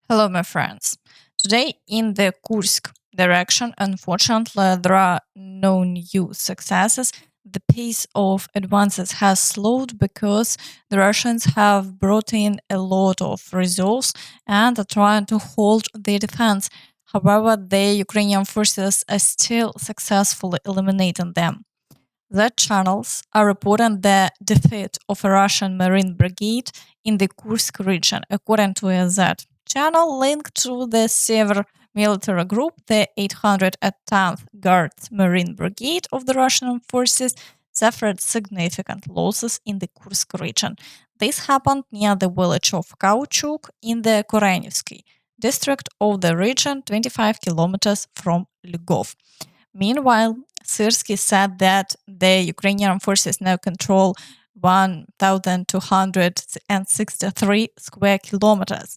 Hello, my friends. Today, in the Kursk direction, unfortunately, there are no new successes. The pace of advances has slowed because the Russians have brought in a lot of resources and are trying to hold their defense. However, the Ukrainian forces are still successfully eliminating them. The channels are reporting the defeat of a Russian Marine Brigade in the Kursk region, according to a Z channel linked to the Sever military group. The 810th Guards Marine Brigade of the Russian forces suffered significant losses in the Kursk region. This happened near the village of Kauchuk in the Kreminna district of the region, 25 kilometers from Lvov. Meanwhile, Siversk said that the Ukrainian forces now control 1,263 square kilometers.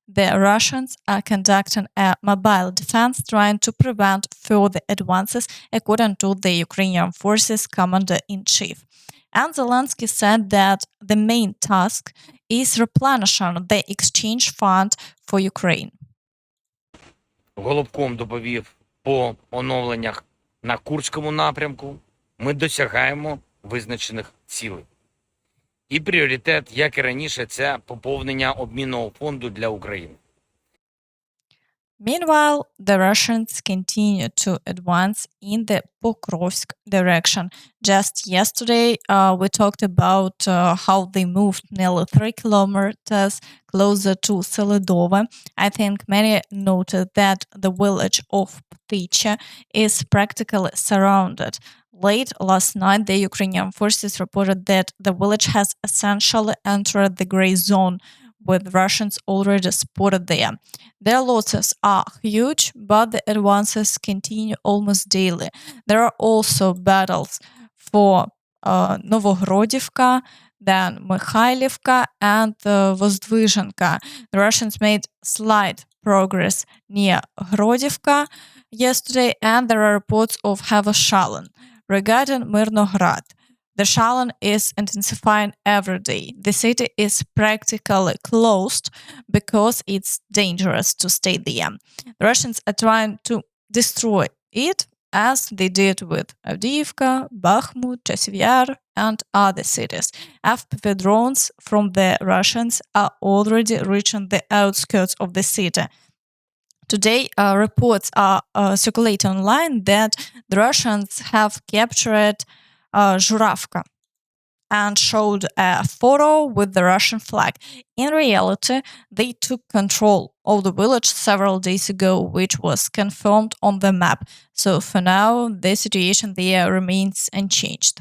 The Russians are conducting a mobile defense trying to prevent further advances, according to the Ukrainian forces commander-in-chief. And Zelenskiy said that the main task is replenishing the exchange fund for Ukraine. Голубком доповів по оновленнях на Курському напрямку. Ми досягаємо визначених цілей. І пріоритет, як і раніше, це поповнення обмінного фонду для України. Meanwhile, the Russians continue to advance in the Pokrovsk direction. Just yesterday, we talked about how they moved nearly 3 kilometers closer to Svatove. I think many noted that the village of Ptyche is practically surrounded. Late last night, the Ukrainian forces reported that the village has essentially entered the gray zone, with Russians already spotted there. Their losses are huge, but the advances continue almost daily. There are also battles for Novogrodivka, then Mikhailivka and Vozdvizhenka. The Russians made slight progress near Grodivka yesterday, and there are reports of heavy shelling. Regarding Mirnograd, the shelling is intensifying every day. The city is practically closed because it's dangerous to stay there. The Russians are trying to destroy it, as they did with Avdiivka, Bakhmut, Chasiv Yar, and other cities. FPV drones from the Russians are already reaching the outskirts of the city. Today, reports are circulating online that the Russians have captured Zhuravka and showed a photo with the Russian flag. In reality, they took control of the village several days ago, which was confirmed on the map. So for now, the situation there remains unchanged.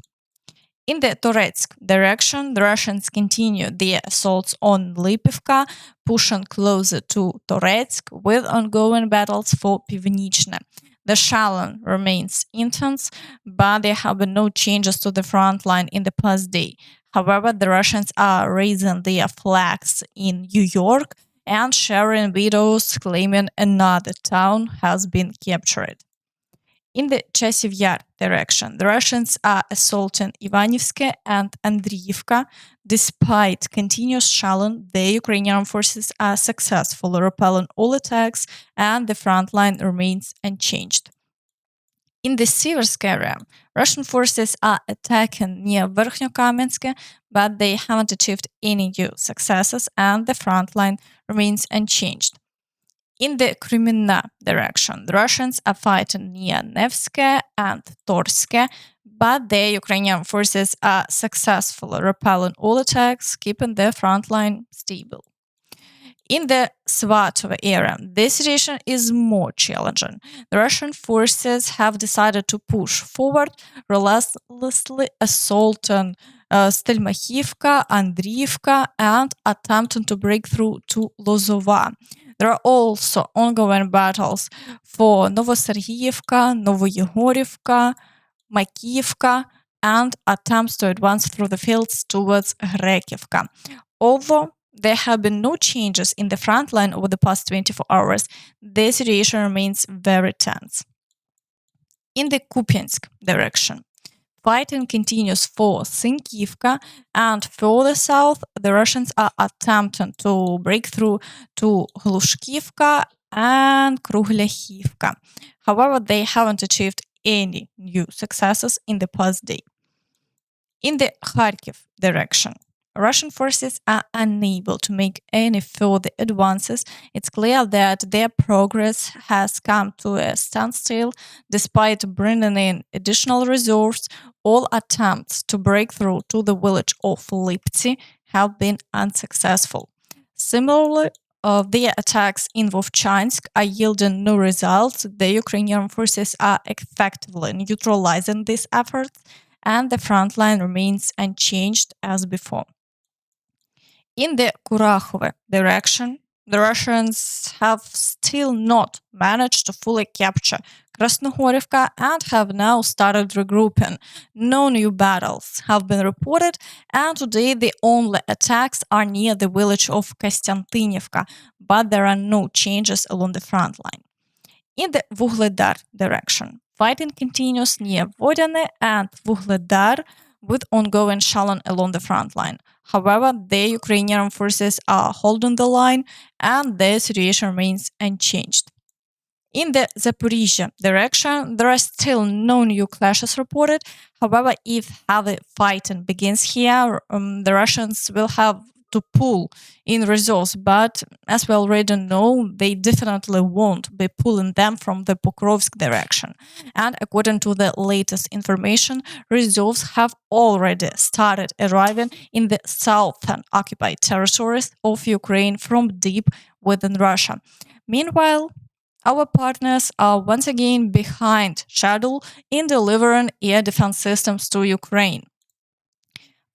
In the Toretsk direction, the Russians continue their assaults on Lipivka, pushing closer to Toretsk with ongoing battles for Pivnichne. The shelling remains intense, but there have been no changes to the front line in the past day. However, the Russians are raising their flags in New York and sharing videos claiming another town has been captured. In the Chasiv Yar direction, the Russians are assaulting Ivanivske and Andriivka. Despite continuous shelling, the Ukrainian forces are successfully repelling all attacks, and the front line remains unchanged. In the Siversk area, Russian forces are attacking near Verkhnyo-Kamensk, but they haven't achieved any new successes, and the front line remains unchanged. In the Kreminna direction, the Russians are fighting near Nevske and Torske, but the Ukrainian forces are successfully repelling all attacks, keeping the front line stable. In the Svatove area, the situation is more challenging. The Russian forces have decided to push forward, relentlessly assaulting Stelmachivka, Andriivka, and attempting to break through to Lozova. There are also ongoing battles for Novosergiyevka, Novoyegorivka, Makivka, and attempts to advance through the fields towards Grekivka. Although there have been no changes in the front line over the past 24 hours, the situation remains very tense. In the Kupiansk direction, fighting continues for Sinkivka, and further south, the Russians are attempting to break through to Glushkivka and Kruglyahivka. However, they haven't achieved any new successes in the past day. In the Kharkiv direction, Russian forces are unable to make any further advances. It's clear that their progress has come to a standstill despite bringing in additional reserves. All attempts to break through to the village of Lipty have been unsuccessful. Similarly, their attacks in Vovchansk are yielding no results. The Ukrainian forces are effectively neutralizing these efforts, and the front line remains unchanged as before. In the Kurakhove direction, the Russians have still not managed to fully capture Krasnohorivka and have now started regrouping. No new battles have been reported, and today the only attacks are near the village of Kostiantynivka, but there are no changes along the front line. In the Vuhledar direction, fighting continues near Vodyane and Vuhledar with ongoing shelling along the front line. However, the Ukrainian forces are holding the line and the situation remains unchanged. In the Zaporizhzhia direction, there are still no new clashes reported. However, if heavy fighting begins here, the Russians will have to pull in reserves, but as we already know, they definitely won't be pulling them from the Pokrovsk direction. And according to the latest information, reserves have already started arriving in the southern occupied territories of Ukraine from deep within Russia. Meanwhile, our partners are once again behind schedule in delivering air defense systems to Ukraine.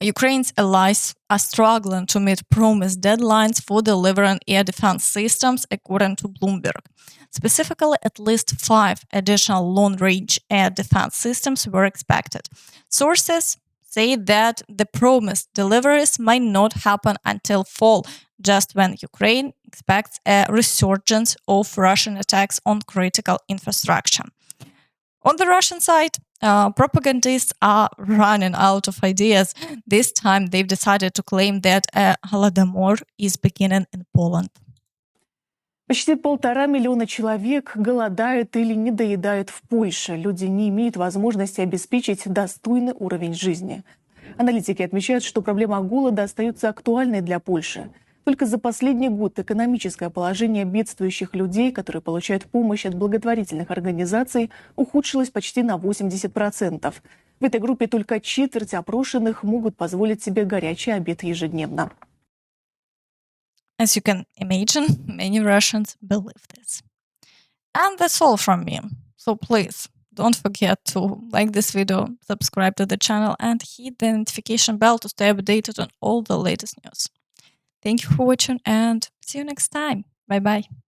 Ukraine's allies are struggling to meet promised deadlines for delivering air defense systems, according to Bloomberg. Specifically, at least 5 additional long-range air defense systems were expected. Sources say that the promised deliveries might not happen until fall, just when Ukraine expects a resurgence of Russian attacks on critical infrastructure. On the Russian side, propagandists are running out of ideas. This time they've decided to claim that a Holodomor is beginning in Poland. Почти 1,5 миллиона человек голодают или недоедают в Польше. Люди не имеют возможности обеспечить достойный уровень жизни. Аналитики отмечают, что проблема голода остается актуальной для Польши. Только за последний год экономическое положение бедствующих людей, которые получают помощь от благотворительных организаций, ухудшилось почти на 80%. В этой группе только четверть опрошенных могут позволить себе горячий обед ежедневно. As you can imagine, many Russians believe this. And that's all from me. So please, don't forget to like this video, subscribe to the channel, and hit the notification bell to stay updated on all the latest news. Thank you for watching and see you next time. Bye-bye.